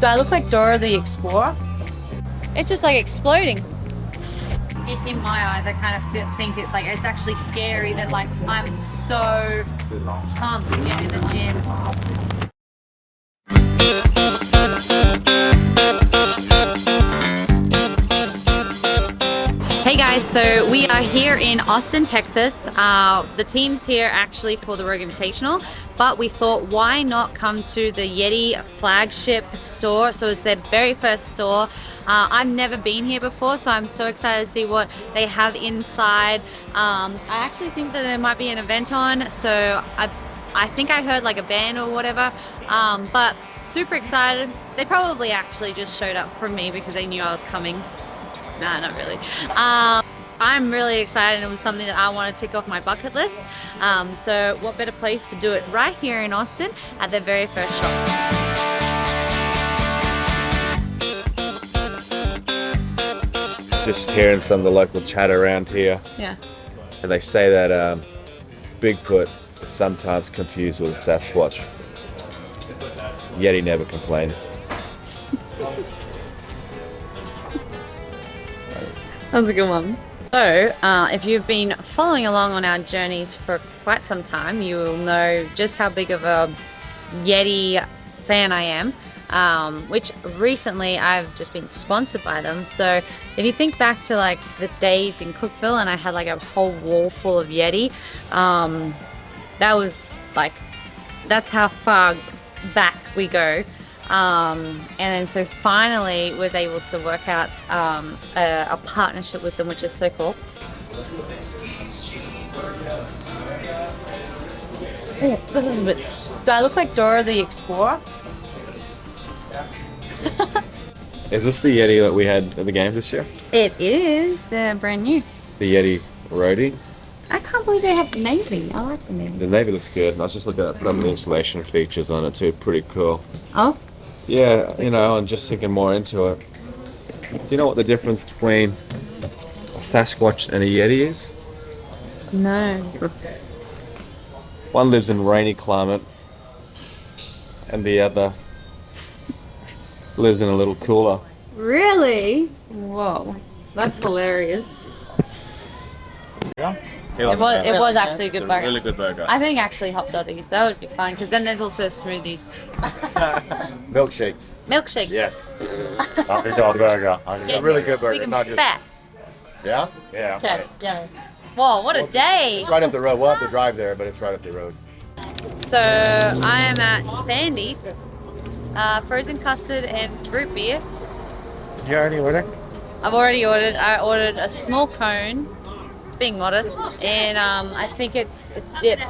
Do I look like Dora the Explorer? It's just like exploding. In my eyes, I kind of think it's like, it's actually scary that like I'm so pumped to get in the gym. Hey guys, so we are here in Austin, Texas. The team's here actually for the Rogue Invitational, but we thought why not come to the Yeti flagship store. So it's their very first store. I've never been here before, so I'm so excited to see what they have inside. I actually think that there might be an event on, so I think I heard like a band or whatever, but super excited. They probably actually just showed up for me because they knew I was coming. Nah, not really. I'm really excited. It was something that I want to tick off my bucket list. So what better place to do it right here in Austin at their very first shop. Just hearing some of the local chat around here. Yeah. And they say that Bigfoot is sometimes confused with Sasquatch. Yeti never complains. That's a good one. So, if you've been following along on our journeys for quite some time, you will know just how big of a Yeti fan I am, which recently I've just been sponsored by them. So if you think back to like the days in Cookville and I had like a whole wall full of Yeti, that was like, that's how far back we go. And then so finally was able to work out a partnership with them, which is so cool. Oh, this is a bit... Do I look like Dora the Explorer? Is this the Yeti that we had at the games this year? It is. They're brand new. The Yeti Roadie? I can't believe they have navy. I like the navy. The navy looks good. I was just looking at some of the installation features on it too. Pretty cool. Oh? Yeah, you know, I'm just thinking more into it. Do you know what the difference between a Sasquatch and a Yeti is? No. One lives in rainy climate and the other lives in a little cooler. Really? Whoa. That's hilarious. Yeah. It was actually a good burger. Really good burger. I think actually hot doggies, that would be fun, because then there's also smoothies. Milkshakes. Milkshakes. Yes. Not a dog burger. A really good burger. We can Not be just... fat. Yeah? Yeah. Okay, yeah. Whoa, what a day! It's right up the road. We'll have to drive there, but it's right up the road. So I am at Sandy's, frozen custard and root beer. Did you already order? I've already ordered. I ordered a small cone, being modest, and I think it's dipped,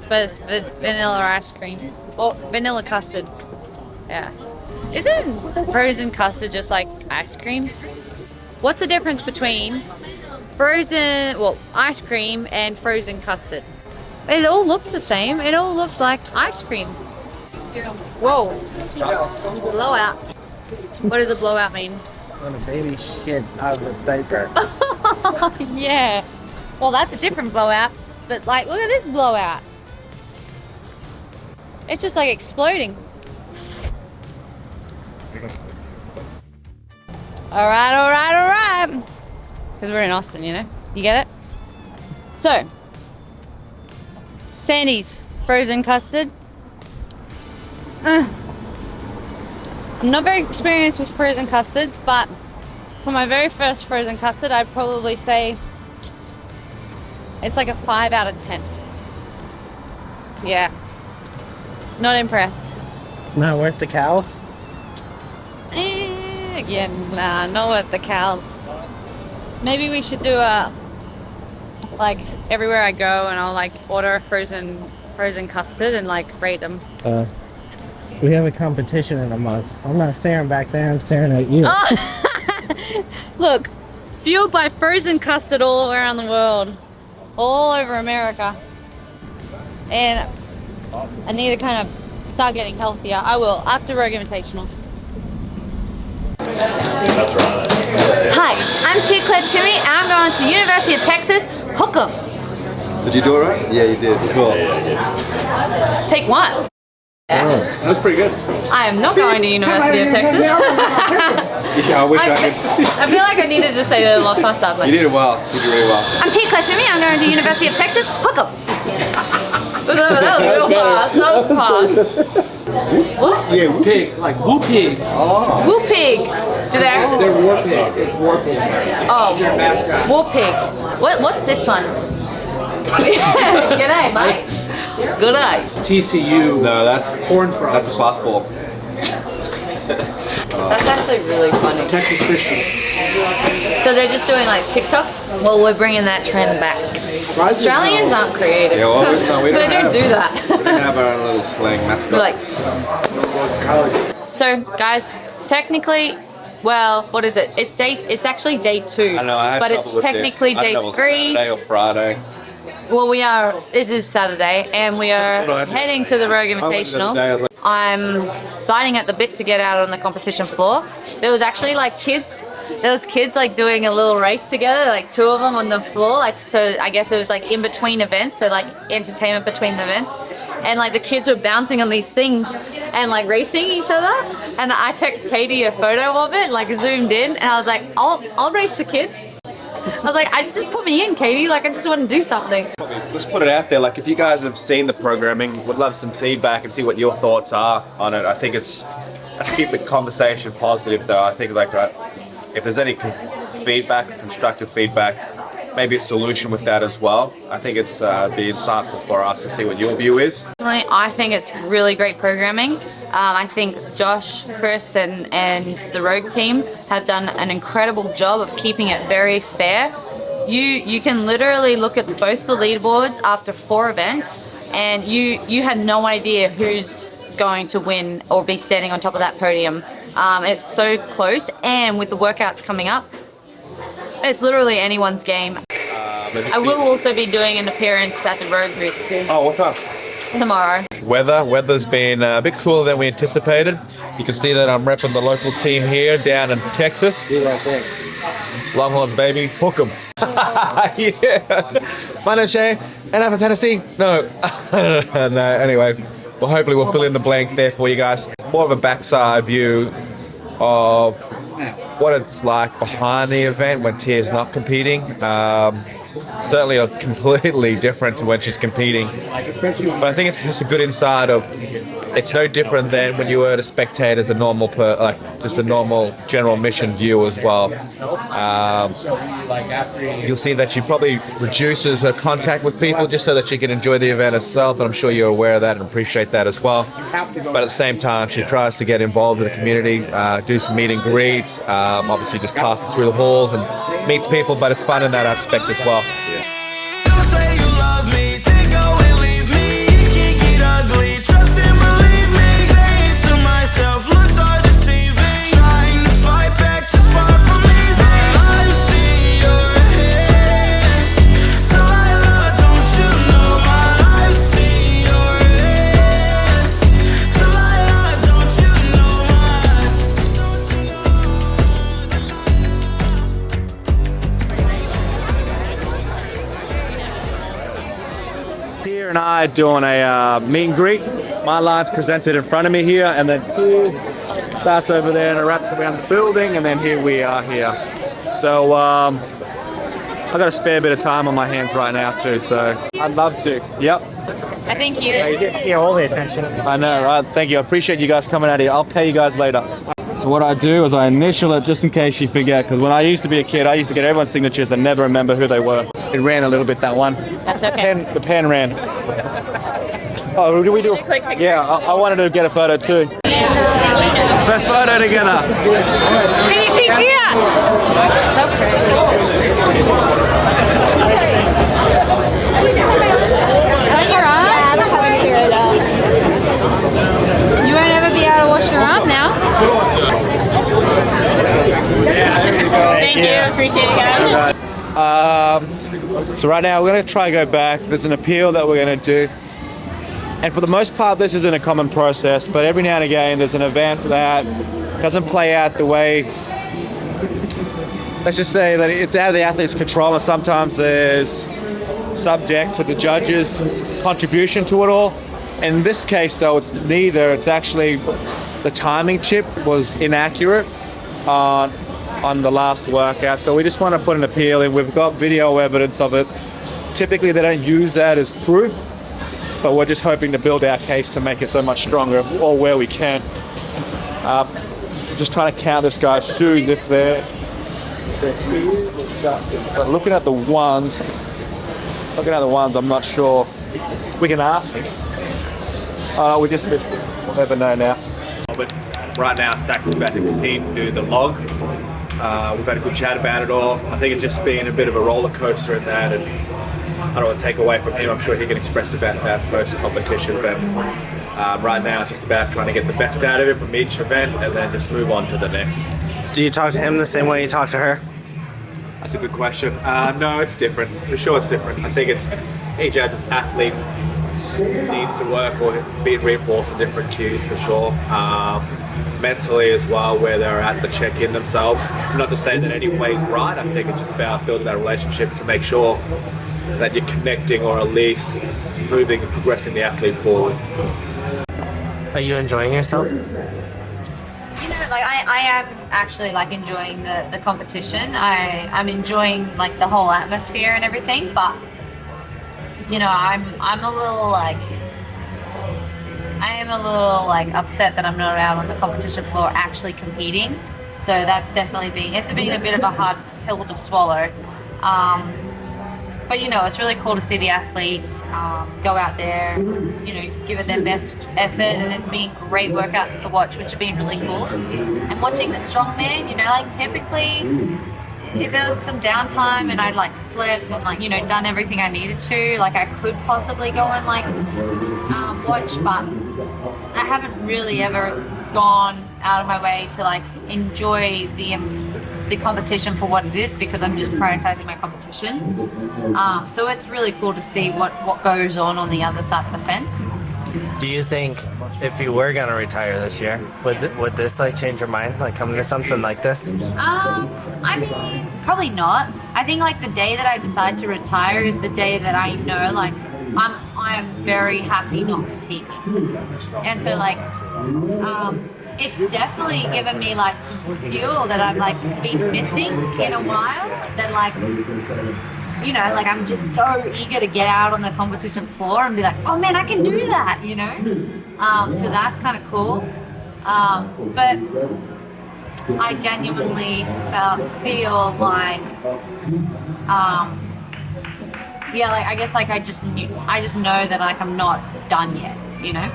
but it's vanilla ice cream or vanilla custard. Yeah. Isn't frozen custard just like ice cream? What's the difference between frozen, well, ice cream and frozen custard? It all looks the same. It all looks like ice cream. Whoa. Blowout. What does a blowout mean? When a baby shits out of its diaper. Yeah. Well, that's a different blowout. But like, look at this blowout. It's just like exploding. Alright, alright, alright. Because we're in Austin, you know? You get it? So, Sandy's frozen custard. I'm not very experienced with frozen custards, but for my very first frozen custard, I'd probably say it's like a 5 out of 10. Yeah. Not impressed. Not worth the cows? Yeah, nah, not worth the cows. Maybe we should do a, like, everywhere I go and I'll like order a frozen custard and like rate them. We have a competition in a month. I'm not staring back there, I'm staring at you. Oh. Look, fueled by frozen custard all around the world. All over America. And I need to kind of start getting healthier. I will, after Rogue Invitational. That's right. Hi, I'm Tia-Clair and I'm going to University of Texas, Hook 'em. Did you do it right? Yeah, you did. Cool. Yeah, Take one. That's pretty good. I am not going to University of Texas. Yeah, I wish I could. I feel like I needed to say that a lot faster. Like, You did well. You did really well. I'm Tia-Clair. I'm going to University of Texas. Hook up. That was real fast. That was fast. What? Yeah, pig, like woo pig. Oh. Woo pig. Do they actually? They're war pig. It's war pig. Oh, Their mascot. woo pig. What's this one? G'day, mate. G'day. TCU. No, that's Corn frogs. That's a fastball. That's actually really funny. Texas Christian. So they're just doing like TikToks? Well, we're bringing that trend back. Australians aren't creative. Yeah, well, no, we They don't don't do that. We don't have our own little slang mascot. We're like, so guys, technically, well, what is it? It's actually day 2. I know, I had but it's trouble with technically this. I day don't know, 3. Saturday or Friday. Well, it is Saturday, and we are heading to the Rogue Invitational. I'm biting at the bit to get out on the competition floor. There was actually like kids like doing a little race together, like 2 of them on the floor. Like, so I guess it was like in between events, so like entertainment between the events. And like the kids were bouncing on these things and like racing each other. And I text Katie a photo of it, like zoomed in, and I was like, I'll race the kids. I was like, just put me in, Katie. Like, I just want to do something. Let's put it out there. Like, if you guys have seen the programming, would love some feedback and see what your thoughts are on it. I think let's keep the conversation positive, though. I think like if there's any feedback, constructive feedback, maybe a solution with that as well. I think it's be insightful for us to see what your view is. I think it's really great programming. I think Josh, Chris, and the Rogue team have done an incredible job of keeping it very fair. You can literally look at both the leaderboards after 4 events, and you have no idea who's going to win or be standing on top of that podium. It's so close, and with the workouts coming up, it's literally anyone's game. I will also be doing an appearance at the Rogue booth too. Oh, what time? Tomorrow. Weather's been a bit cooler than we anticipated. You can see that I'm repping the local team here down in Texas. Longhorns, baby, hook 'em. Yeah. My name's Shane, and I'm from Tennessee. No, no. Anyway, well, hopefully we'll fill in the blank there for you guys. More of a backside view of what it's like behind the event when Tia's not competing. Certainly completely different to when she's competing, but I think it's just a good insight of it's no different than when you were to spectate as a normal just a normal general mission view as well. You'll see that she probably reduces her contact with people just so that she can enjoy the event herself, and I'm sure you're aware of that and appreciate that as well. But at the same time, she tries to get involved with the community, do some meet and greets, obviously just passes through the halls and meets people, but it's fun in that aspect as well. Tia and I doing a meet and greet. My line's presented in front of me here, and then Tia starts over there and wraps around the building, and then here we are here. So I've got a spare bit of time on my hands right now too, so I'd love to. Yep. I think you. You get Tia all the attention. I know, right? Thank you. I appreciate you guys coming out here. I'll pay you guys later. So what I do is I initial it just in case you forget, because when I used to be a kid, I used to get everyone's signatures and never remember who they were. It ran a little bit, that one. That's okay. The pen ran. Oh, do we do? Yeah, I wanted to get a photo too. First photo together. Can you see Tia? So crazy. Clean your arm? Yeah, I'm having to clear it out. You won't ever be able to wash your arm now. Thank you. Appreciate it, guys. So right now we're going to try and go back. There's an appeal that we're going to do. And for the most part, this isn't a common process, but every now and again, there's an event that doesn't play out the way, let's just say that it's out of the athlete's control, and sometimes there's subject to the judge's contribution to it all. In this case though, it's neither. It's actually the timing chip was inaccurate on the last workout, so we just want to put an appeal in. We've got video evidence of it. Typically they don't use that as proof, but we're just hoping to build our case to make it so much stronger, or where we can. Just trying to count this guy's shoes if they're disgusting. So looking at the ones, I'm not sure. We can ask him. We just missed it. We'll never know now. But right now, Sax is about to compete and do the log. We've had a good chat about it all. I think it's just been a bit of a roller coaster in that, and I don't want to take away from him. I'm sure he can express about that post-competition, but right now it's just about trying to get the best out of it from each event and then just move on to the next. Do you talk to him the same way you talk to her? That's a good question. No, it's different. For sure it's different. I think it's each athlete needs to work or be reinforced in different cues for sure. Mentally as well, where they're at the check-in themselves. Not to say that any way's right. I think it's just about building that relationship to make sure that you're connecting, or at least moving and progressing the athlete forward. Are you enjoying yourself? You know, like I am actually like enjoying the competition. I'm enjoying like the whole atmosphere and everything, but you know, I am a little like upset that I'm not out on the competition floor actually competing. So that's definitely been a bit of a hard pill to swallow. But you know, it's really cool to see the athletes go out there, you know, give it their best effort, and it's been great workouts to watch, which have been really cool. And watching the strongman, you know, like typically, if there was some downtime and I'd like slept and like, you know, done everything I needed to, like I could possibly go and like watch, but I haven't really ever gone out of my way to like enjoy the competition for what it is, because I'm just prioritizing my competition. So it's really cool to see what goes on the other side of the fence. Do you think if you were gonna retire this year, would this like change your mind, like coming to something like this? I mean, probably not. I think like the day that I decide to retire is the day that I know like I'm very happy not competing. And so like it's definitely given me like some fuel that I've like been missing in a while, that like, you know, like I'm just so eager to get out on the competition floor and be like, oh man, I can do that, you know? So that's kind of cool. But I genuinely feel like, yeah, like I guess like I just know that like I'm not done yet, you know?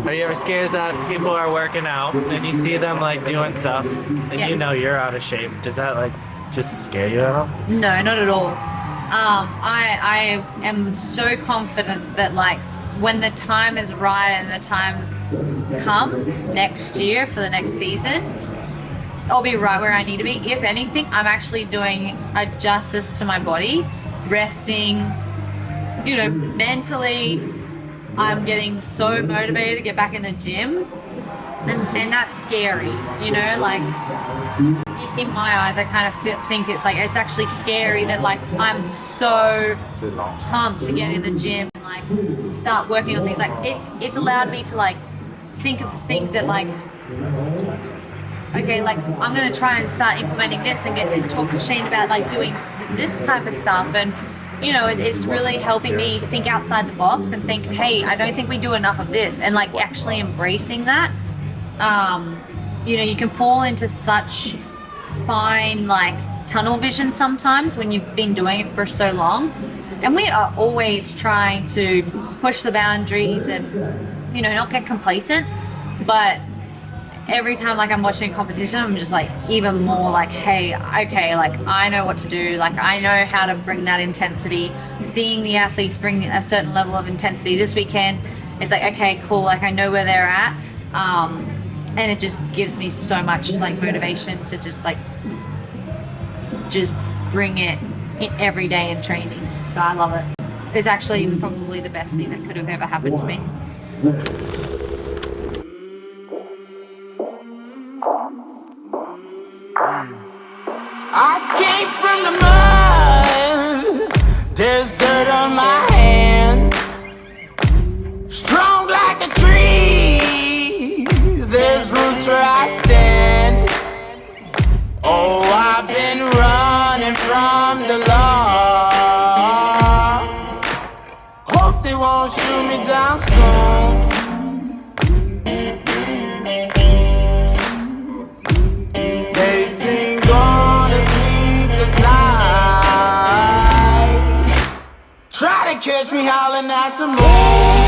Are you ever scared that people are working out and you see them like doing stuff and you know you're out of shape? Does that like just scare you at all? No, not at all. I am so confident that like when the time is right and the time comes next year for the next season, I'll be right where I need to be. If anything, I'm actually doing a justice to my body, resting, you know, mentally. I'm getting so motivated to get back in the gym, and that's scary, you know, like in my eyes I kind of think it's like it's actually scary that like I'm so pumped to get in the gym and like start working on things. Like it's allowed me to like think of things that like, okay, like I'm gonna try and start implementing this and talk to Shane about like doing this type of stuff, and you know, it's really helping me think outside the box and think, hey, I don't think we do enough of this, and like actually embracing that. You know, you can fall into such fine like tunnel vision sometimes when you've been doing it for so long, and we are always trying to push the boundaries and, you know, not get complacent, but every time like I'm watching a competition, I'm just like even more like, hey, okay, like I know what to do, like I know how to bring that intensity. Seeing the athletes bring a certain level of intensity this weekend, it's like, okay, cool, like I know where they're at, and it just gives me so much like motivation to just bring it every day in training. So I love it. It's actually probably the best thing that could have ever happened to me. I came from the mud, there's dirt on my hands. Strong like a tree, the law. Hope they won't shoot me down soon. They sing on a sleepless night. Try to catch me howling at the moon.